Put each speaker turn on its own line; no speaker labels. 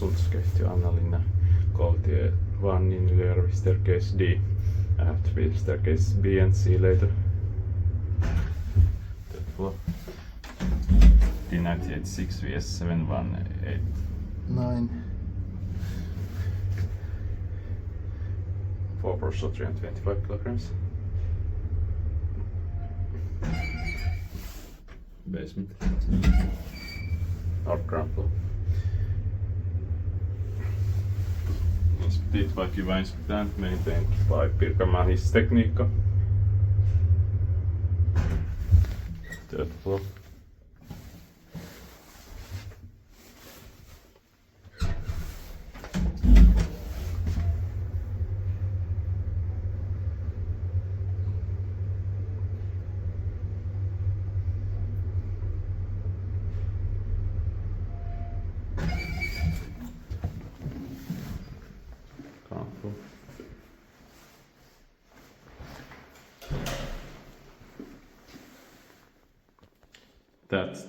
som ska till Anna-Linna. Koulutie 1 in Ylöjärvi, staircase D. I have to be staircase B and C later. Third floor. D986 VS 7189. 4 Porsche 325 kilograms. Basement. Or ground floor. Inspected by Kiva Inspectant, maintained by Pirkanmaan Hisstekniikka. Third floor. That's